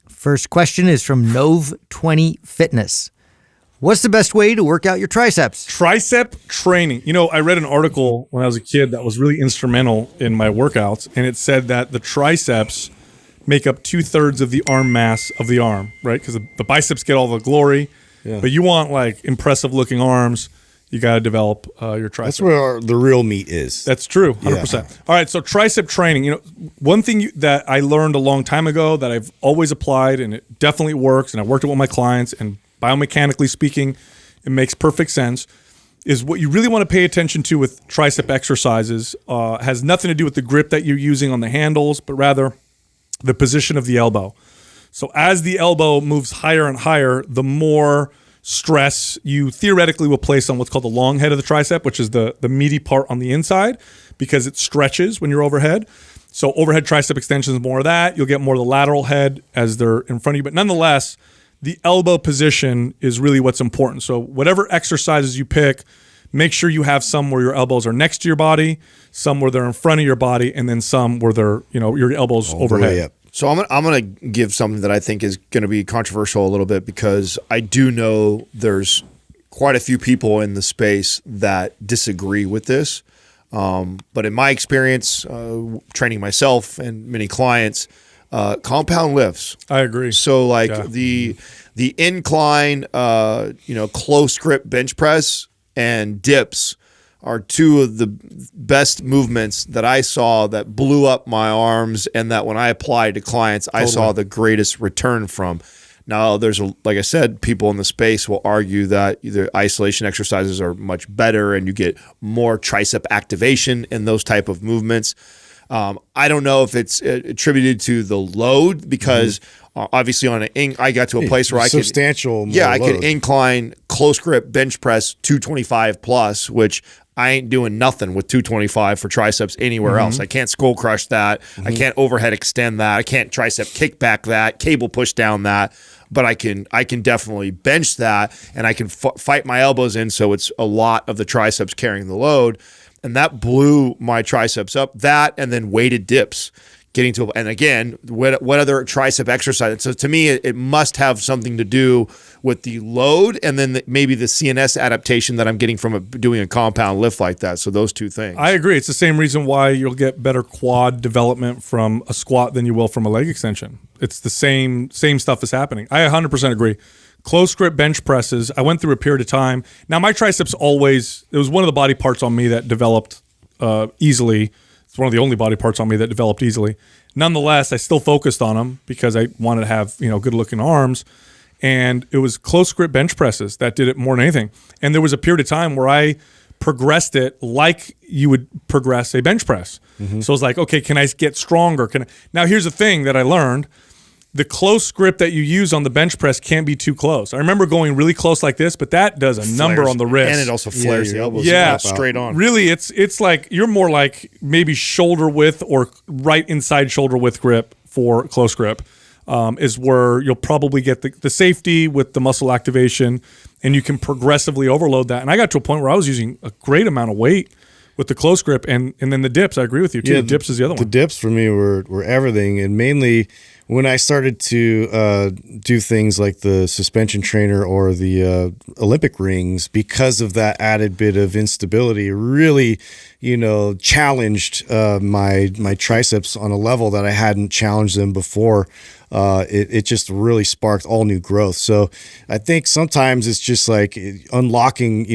First question is from Nove20 Fitness. What's the best way to work out your triceps? Tricep training. You know, I read an article when I was a kid that was really instrumental in my workouts, and it said that the triceps make up 2/3 of the arm mass of the arm, right? Because the biceps get all the glory, but you want like impressive looking arms, you got to develop your triceps. That's where the real meat is. That's true, 100%. All right, so tricep training. You know, one thing that I learned a long time ago that I've always applied, and it definitely works, and I worked it with my clients, and biomechanically speaking, it makes perfect sense, is what you really want to pay attention to with tricep exercises has nothing to do with the grip that you're using on the handles, but rather the position of the elbow. So as the elbow moves higher and higher, the more stress you theoretically will place on what's called the long head of the tricep, which is the meaty part on the inside, because it stretches when you're overhead. So overhead tricep extension is more of that. You'll get more of the lateral head as they're in front of you. But nonetheless, the elbow position is really what's important. So whatever exercises you pick, make sure you have some where your elbows are next to your body, some where they're in front of your body, and then some where they're, you know, your elbows overhead. So I'm gonna give something that I think is gonna be controversial a little bit, because I do know there's quite a few people in the space that disagree with this. But in my experience, training myself and many clients, compound lifts. I agree. So like the incline, close grip bench press and dips are two of the best movements that I saw that blew up my arms, and that when I applied to clients, I saw the greatest return from. Now, like I said, people in the space will argue that either isolation exercises are much better and you get more tricep activation in those type of movements. I don't know if it's attributed to the load, because obviously I got to a place where I could I could incline close grip bench press 225 plus, which I ain't doing nothing with 225 for triceps anywhere else. I can't skull crush that. I can't overhead extend that. I can't tricep kick back that, cable push down that. But I can definitely bench that, and I can fight my elbows in, so it's a lot of the triceps carrying the load. And that blew my triceps up. That, and then weighted dips, getting to, and again, what other tricep exercise? So to me, it must have something to do with the load, and then maybe the CNS adaptation that I'm getting from doing a compound lift like that. So those two things. I agree. It's the same reason why you'll get better quad development from a squat than you will from a leg extension. It's the same stuff is happening. I 100% agree. Close grip bench presses, I went through a period of time. Now, my triceps it was one of the body parts on me that developed easily. It's one of the only body parts on me that developed easily. Nonetheless, I still focused on them because I wanted to have, good looking arms. And it was close grip bench presses that did it more than anything. And there was a period of time where I progressed it like you would progress a bench press. So it's like, okay, can I get stronger? Now, here's the thing that I learned. The close grip that you use on the bench press can't be too close. I remember going really close like this, but that does a number on the wrist. And it also flares the elbows straight on. Really, it's like you're more like maybe shoulder width or right inside shoulder width grip for close grip is where you'll probably get the safety with the muscle activation, and you can progressively overload that. And I got to a point where I was using a great amount of weight with the close grip, and then the dips. I agree with you too. The dips is the other one. The dips for me were everything, and mainly when I started to do things like the suspension trainer or the Olympic rings, because of that added bit of instability, really, challenged my triceps on a level that I hadn't challenged them before. It just really sparked all new growth. So I think sometimes it's just like unlocking,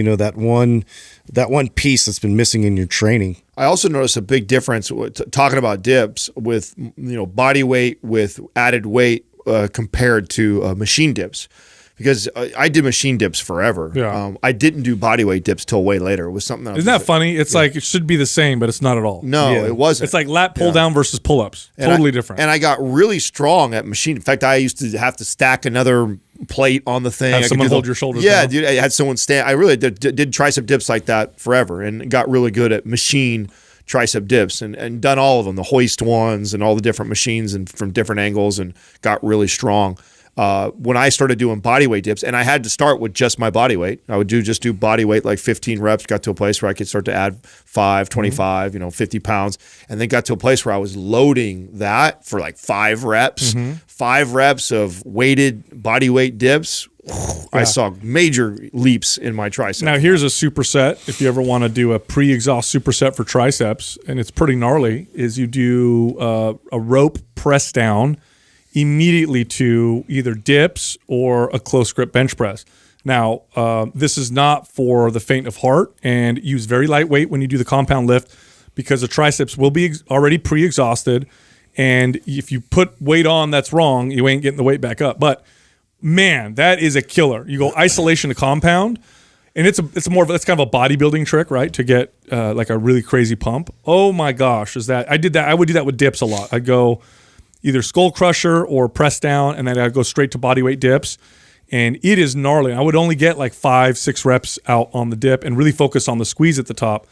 that one piece that's been missing in your training. I also noticed a big difference talking about dips with body weight with added weight compared to machine dips, because I did machine dips forever. Yeah. I didn't do body weight dips till way later. It was something that Isn't that funny? It's like it should be the same, but it's not at all. No, it wasn't. It's like lat pull down versus pull-ups. Totally different. And I got really strong at machine. In fact, I used to have to stack another plate on the thing. Have someone hold your shoulders down. Dude, I had someone stand. I really did tricep dips like that forever, and got really good at machine tricep dips, and done all of them, the hoist ones and all the different machines and from different angles, and got really strong. when I started doing body weight dips, and I had to start with just my body weight. I would just do body weight, like 15 reps, got to a place where I could start to add 5, 25, 50 pounds, and then got to a place where I was loading that for like 5 reps, 5 reps of weighted body weight dips. I saw major leaps in my triceps. Now here's a superset. If you ever want to do a pre-exhaust superset for triceps, and it's pretty gnarly, is you do a rope press down immediately to either dips or a close grip bench press. Now, this is not for the faint of heart, and use very lightweight when you do the compound lift, because the triceps will be already pre-exhausted, and if you put weight on that's wrong, you ain't getting the weight back up. But man, that is a killer. You go isolation to compound, and it's kind of a bodybuilding trick, right? To get like a really crazy pump. Oh my gosh, I would do that with dips a lot. I'd go either skull crusher or press down, and then I'd go straight to body weight dips. And it is gnarly. I would only get like 5-6 reps out on the dip and really focus on the squeeze at the top.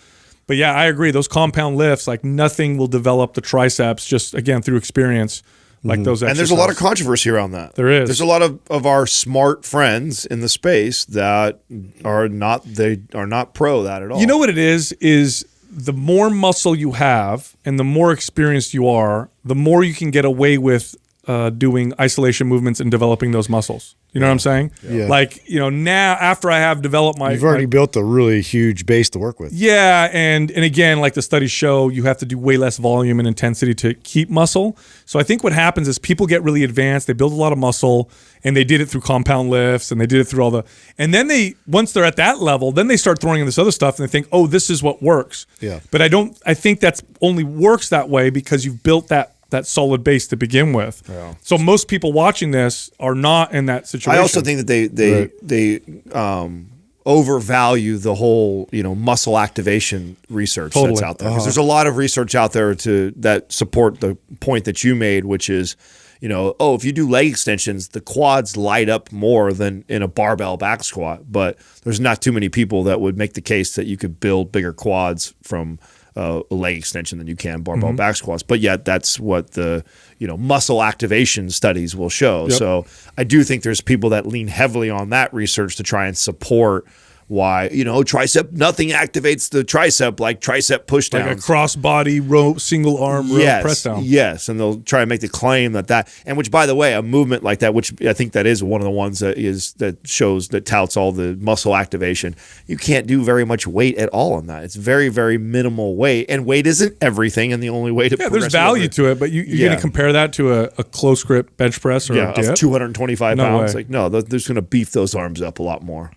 But yeah, I agree. Those compound lifts, like nothing will develop the triceps, just again through experience, like those exercises. And there's a lot of controversy around that. There is. There's a lot of our smart friends in the space that are not pro that at all. You know what it is the more muscle you have and the more experienced you are, the more you can get away with doing isolation movements and developing those muscles. You know what I'm saying? Yeah. Like, now after I have developed You've already built a really huge base to work with. Yeah, and again, like the studies show, you have to do way less volume and intensity to keep muscle. So I think what happens is people get really advanced, they build a lot of muscle, and they did it through compound lifts, and they did it through and then once they're at that level, then they start throwing in this other stuff, and they think, oh, this is what works. Yeah. But I think that's only works that way because you've built that solid base to begin with. Yeah. So most people watching this are not in that situation. I also think that they overvalue the whole muscle activation research that's out there. Because there's a lot of research out there that support the point that you made, which is if you do leg extensions, the quads light up more than in a barbell back squat. But there's not too many people that would make the case that you could build bigger quads from a leg extension than you can barbell back squats. But yet that's what the muscle activation studies will show. Yep. So I do think there's people that lean heavily on that research to try and support why tricep, nothing activates the tricep like tricep push downs. Like a cross body rope, single arm rope press down. Yes, and they'll try and make the claim that and which, by the way, a movement like that, which I think that is one of the ones that touts all the muscle activation. You can't do very much weight at all on that. It's very, very minimal weight, and weight isn't everything. And the only way to there's value to it, but you're going to compare that to a close grip bench press or a dip? Of 225 no pounds. Way. Like no, there's going to beef those arms up a lot more.